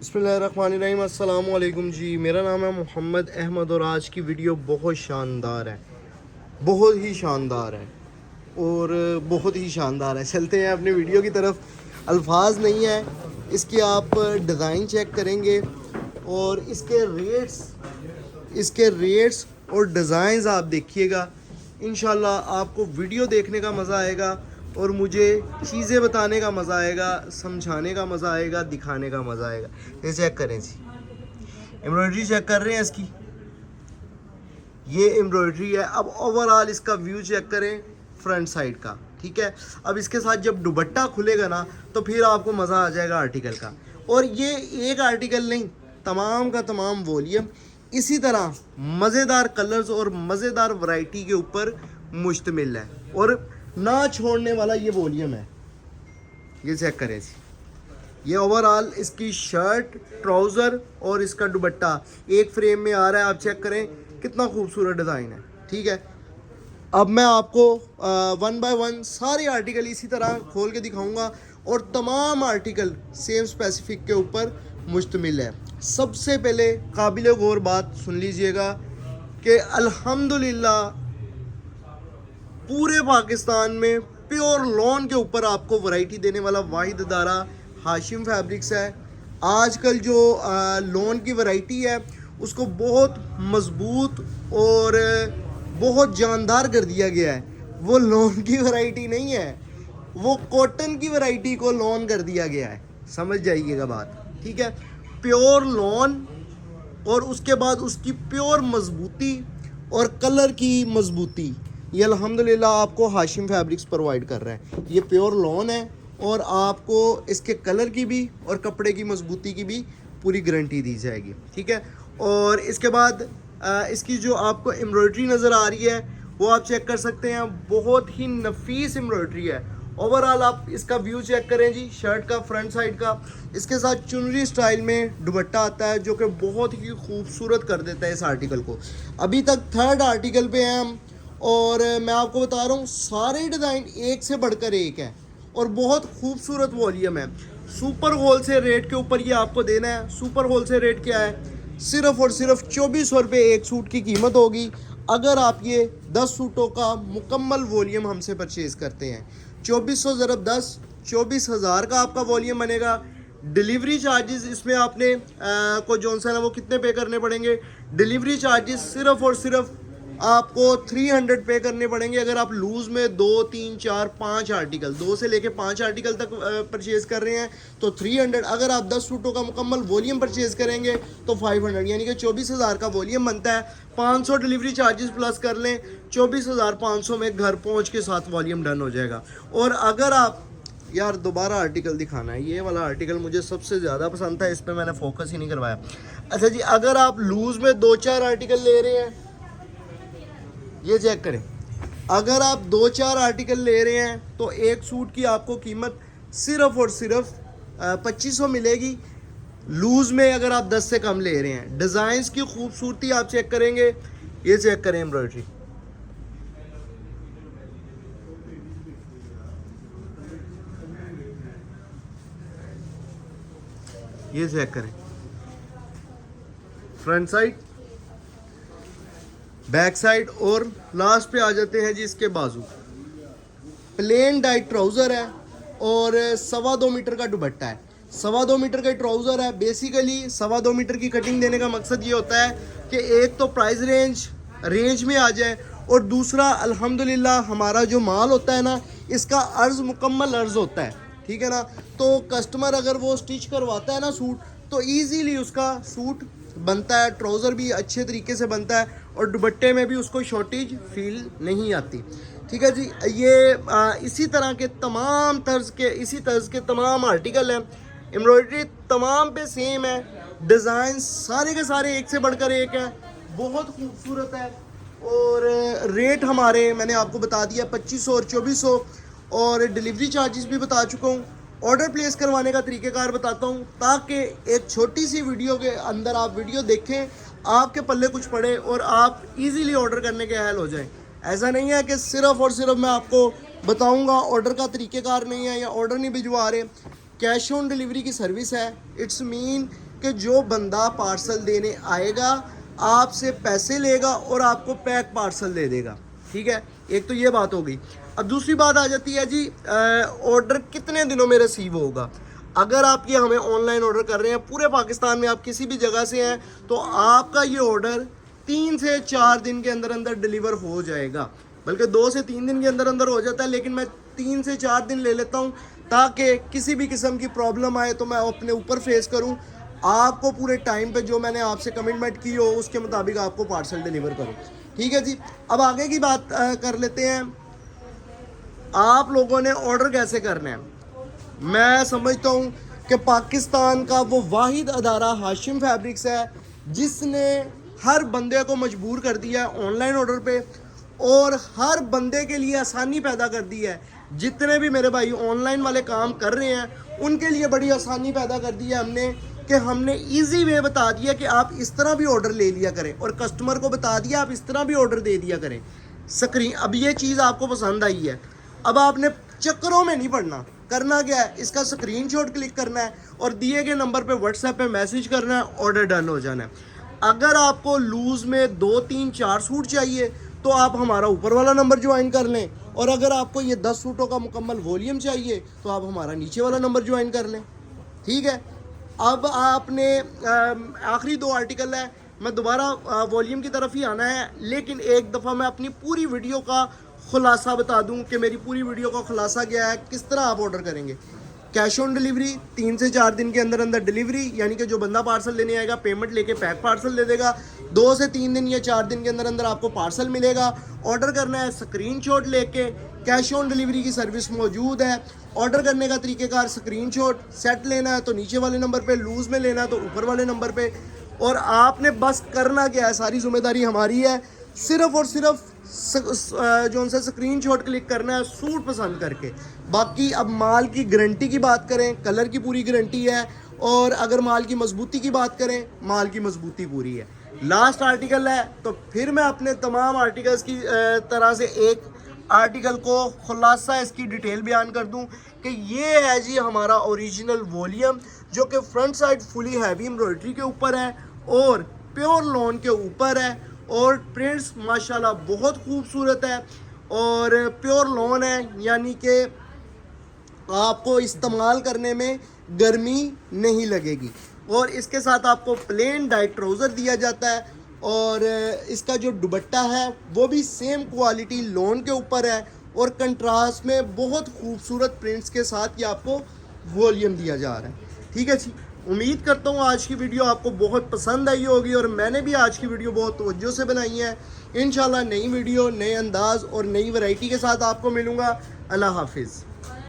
बिस्मिल्लाहिर्रहमानिर्रहीम अस्सलाम वालेकुम जी। मेरा नाम है मोहम्मद अहमद और आज की वीडियो बहुत शानदार है, बहुत ही शानदार है और बहुत ही शानदार है। चलते हैं अपनी वीडियो की तरफ। अल्फाज नहीं है, इसकी आप डिज़ाइन चेक करेंगे और इसके रेट्स और डिज़ाइंस आप देखिएगा। इंशाल्लाह आपको वीडियो देखने का मज़ा आएगा और मुझे चीज़ें बताने का मज़ा आएगा, समझाने का मज़ा आएगा, दिखाने का मज़ा आएगा। ये चेक करें जी, एम्ब्रॉयडरी चेक कर रहे हैं इसकी, ये एम्ब्रॉयडरी है। अब ओवरऑल इसका व्यू चेक करें फ्रंट साइड का, ठीक है। अब इसके साथ जब दुपट्टा खुलेगा ना तो फिर आपको मज़ा आ जाएगा आर्टिकल का। और ये एक आर्टिकल नहीं, तमाम का तमाम वॉल्यूम इसी तरह मज़ेदार कलर्स और मज़ेदार वैरायटी के ऊपर मुश्तमिल है और ना छोड़ने वाला ये वॉल्यूम है। ये चेक करें जी, ये ओवरऑल इसकी शर्ट, ट्राउज़र और इसका दुपट्टा एक फ्रेम में आ रहा है। आप चेक करें कितना खूबसूरत डिज़ाइन है, ठीक है। अब मैं आपको वन बाय वन सारे आर्टिकल इसी तरह खोल के दिखाऊंगा और तमाम आर्टिकल सेम स्पेसिफिक के ऊपर मुश्तमिल है। सबसे पहले काबिल गौर बात सुन लीजिएगा कि अल्हम्दुलिल्लाह पूरे पाकिस्तान में प्योर लॉन के ऊपर आपको वैरायटी देने वाला वाहिद अदारा हाशिम फैब्रिक्स है। आजकल जो लॉन की वैरायटी है उसको बहुत मज़बूत और बहुत जानदार कर दिया गया है। वो लॉन की वैरायटी नहीं है, वो कॉटन की वैरायटी को लॉन कर दिया गया है। समझ जाइएगा बात, ठीक है। प्योर लॉन और उसके बाद उसकी प्योर मजबूती और कलर की मजबूती, ये अल्हम्दुलिल्लाह आपको हाशिम फैब्रिक्स प्रोवाइड कर रहा है। ये प्योर लॉन है और आपको इसके कलर की भी और कपड़े की मजबूती की भी पूरी गारंटी दी जाएगी, ठीक है। और इसके बाद इसकी जो आपको एम्ब्रॉयडरी नज़र आ रही है वो आप चेक कर सकते हैं, बहुत ही नफीस एम्ब्रॉयडरी है। ओवरऑल आप इसका व्यू चेक करें जी, शर्ट का फ्रंट साइड का। इसके साथ चुनरी स्टाइल में दुपट्टा आता है जो कि बहुत ही खूबसूरत कर देता है इस आर्टिकल को। अभी तक थर्ड आर्टिकल पे हैं हम और मैं आपको बता रहा हूँ सारे डिज़ाइन एक से बढ़कर एक है और बहुत खूबसूरत वॉल्यूम है। सुपर होलसेल रेट के ऊपर ये आपको देना है। सुपर होलसेल रेट क्या है? सिर्फ़ और सिर्फ 2400 रुपये एक सूट की कीमत होगी अगर आप ये 10 सूटों का मुकम्मल वॉल्यूम हमसे परचेज़ करते हैं। 2400 ज़रब 10, 24,000 का आपका वॉल्यूम बनेगा। डिलीवरी चार्जेस इसमें आपने को जो सा ना वो कितने पे करने पड़ेंगे? डिलीवरी चार्जेस सिर्फ़ और सिर्फ आपको 300 पे करने पड़ेंगे अगर आप लूज़ में 2, 3, 4, 5 आर्टिकल, 2 से लेके 5 आर्टिकल तक परचेज़ कर रहे हैं तो 300। अगर आप 10 सूटों का मुकम्मल वॉल्यूम परचेज़ करेंगे तो 500, यानी कि 24,000 का वॉल्यूम बनता है। 500 डिलीवरी चार्जेस प्लस कर लें, 24,500 में घर पहुंच के साथ वॉल्यूम डन हो जाएगा। और अगर आप यार दोबारा आर्टिकल दिखाना है, ये वाला आर्टिकल मुझे सबसे ज़्यादा पसंद था, इस पर मैंने फोकस ही नहीं करवाया। अच्छा जी, अगर आप लूज़ में 2-4 आर्टिकल ले रहे हैं, ये चेक करें, अगर आप 2-4 आर्टिकल ले रहे हैं तो एक सूट की आपको कीमत सिर्फ़ और सिर्फ 2500 मिलेगी। लूज़ में अगर आप 10 से कम ले रहे हैं। डिज़ाइंस की खूबसूरती आप चेक करेंगे, ये चेक करें एम्ब्रॉयडरी, ये चेक करें फ्रंट साइड, बैक साइड और लास्ट पे आ जाते हैं जी इसके बाजू। प्लेन डाइट ट्राउज़र है और 2.25 मीटर का दुपट्टा है। 2.25 मीटर का ट्राउज़र है। बेसिकली 2.25 मीटर की कटिंग देने का मकसद ये होता है कि एक तो प्राइस रेंज में आ जाए और दूसरा अल्हम्दुलिल्लाह हमारा जो माल होता है ना इसका अर्ज़ मुकम्मल अर्ज़ होता है, ठीक है ना। तो कस्टमर अगर वो स्टिच करवाता है ना सूट तो ईज़िली उसका सूट बनता है, ट्राउज़र भी अच्छे तरीके से बनता है और दुपट्टे में भी उसको शॉर्टेज फील नहीं आती, ठीक है जी। ये इसी तर्ज के तमाम आर्टिकल हैं। एम्ब्रॉयडरी तमाम पे सेम है, डिज़ाइन सारे के सारे एक से बढ़कर एक है, बहुत खूबसूरत है। और रेट हमारे मैंने आपको बता दिया 2500 और 2400 और डिलीवरी चार्जेस भी बता चुका हूँ। ऑर्डर प्लेस करवाने का तरीक़ेकार बताता हूँ ताकि एक छोटी सी वीडियो के अंदर आप वीडियो देखें, आपके पल्ले कुछ पड़े और आप इजीली ऑर्डर करने के अहल हो जाएं। ऐसा नहीं है कि सिर्फ़ और सिर्फ मैं आपको बताऊंगा, ऑर्डर का तरीक़ेकार नहीं है या ऑर्डर नहीं भिजवा रहे। कैश ऑन डिलीवरी की सर्विस है। इट्स मीन कि जो बंदा पार्सल देने आएगा आपसे पैसे लेगा और आपको पैक पार्सल दे देगा। ठीक है, एक तो ये बात हो गई। अब दूसरी बात आ जाती है जी, ऑर्डर कितने दिनों में रिसीव होगा। अगर आप ये हमें ऑनलाइन ऑर्डर कर रहे हैं, पूरे पाकिस्तान में आप किसी भी जगह से हैं, तो आपका ये ऑर्डर 3 से 4 दिन के अंदर अंदर डिलीवर हो जाएगा, बल्कि 2 से 3 दिन के अंदर अंदर हो जाता है, लेकिन मैं 3 से 4 दिन ले लेता हूँ ताकि किसी भी किस्म की प्रॉब्लम आए तो मैं अपने ऊपर फेस करूँ, आपको पूरे टाइम पे जो मैंने आपसे कमिटमेंट की हो उसके मुताबिक आपको पार्सल डिलीवर करूँ। ठीक है जी, अब आगे की बात कर लेते हैं, आप लोगों ने ऑर्डर कैसे करना है। मैं समझता हूँ कि पाकिस्तान का वो वाहिद अदारा हाशिम फैब्रिक्स है जिसने हर बंदे को मजबूर कर दिया है ऑनलाइन ऑर्डर पे, और हर बंदे के लिए आसानी पैदा कर दी है। जितने भी मेरे भाई ऑनलाइन वाले काम कर रहे हैं उनके लिए बड़ी आसानी पैदा कर दी है हमने, कि हमने इजी वे बता दिया कि आप इस तरह भी ऑर्डर ले लिया करें, और कस्टमर को बता दिया आप इस तरह भी ऑर्डर दे दिया करें। स्क्रीन, अब ये चीज़ आपको पसंद आई है, अब आपने चक्करों में नहीं पड़ना। करना क्या है, इसका स्क्रीनशॉट क्लिक करना है और दिए गए नंबर पे व्हाट्सएप पे मैसेज करना है, ऑर्डर डन हो जाना है। अगर आपको लूज़ में 2, 3, 4 सूट चाहिए तो आप हमारा ऊपर वाला नंबर ज्वाइन कर लें, और अगर आपको ये 10 सूटों का मुकम्मल वॉल्यूम चाहिए तो आप हमारा नीचे वाला नंबर ज्वाइन कर लें। ठीक है, अब आपने आखिरी 2 आर्टिकल है, मैं दोबारा वॉल्यूम की तरफ ही आना है, लेकिन एक दफ़ा मैं अपनी पूरी वीडियो का खुलासा बता दूं कि मेरी पूरी वीडियो का खुलासा क्या है, किस तरह आप ऑर्डर करेंगे। कैश ऑन डिलीवरी, 3 से 4 दिन के अंदर अंदर डिलीवरी, यानी कि जो बंदा पार्सल लेने आएगा पेमेंट लेके पैक पार्सल दे देगा। 2 से 3 दिन या 4 दिन के अंदर अंदर आपको पार्सल मिलेगा। ऑर्डर करना है स्क्रीनशॉट लेके, कैश ऑन डिलीवरी की सर्विस मौजूद है। ऑर्डर करने का तरीक़ेकार, स्क्रीनशॉट सेट लेना है तो नीचे वाले नंबर पे, लूज़ में लेना है तो ऊपर वाले नंबर पे, और आपने बस करना क्या है, सारी जिम्मेदारी हमारी है, सिर्फ़ और सिर्फ जो उनसे स्क्रीनशॉट क्लिक करना है सूट पसंद करके। बाकी अब माल की गारंटी की बात करें, कलर की पूरी गारंटी है, और अगर माल की मजबूती की बात करें, माल की मजबूती पूरी है। लास्ट आर्टिकल है, तो फिर मैं अपने तमाम आर्टिकल्स की तरह से एक आर्टिकल को खुलासा इसकी डिटेल बयान कर दूं कि ये है जी हमारा ओरिजिनल वॉल्यूम, जो कि front side fully heavy embroidery के ऊपर है और प्योर लॉन के ऊपर है, और प्रिंट्स माशाल्लाह बहुत खूबसूरत है और प्योर लॉन है, यानी कि आपको इस्तेमाल करने में गर्मी नहीं लगेगी। और इसके साथ आपको प्लेन डाइट ट्राउज़र दिया जाता है, और इसका जो दुपट्टा है वो भी सेम क्वालिटी लॉन के ऊपर है, और कंट्रास्ट में बहुत खूबसूरत प्रिंट्स के साथ ये आपको वॉल्यूम दिया जा रहा है। ठीक है जी, उम्मीद करता हूँ आज की वीडियो आपको बहुत पसंद आई होगी, और मैंने भी आज की वीडियो बहुत तवज्जो से बनाई है। इंशाल्लाह नई वीडियो, नए अंदाज और नई वैरायटी के साथ आपको मिलूँगा। अल्लाह हाफिज़।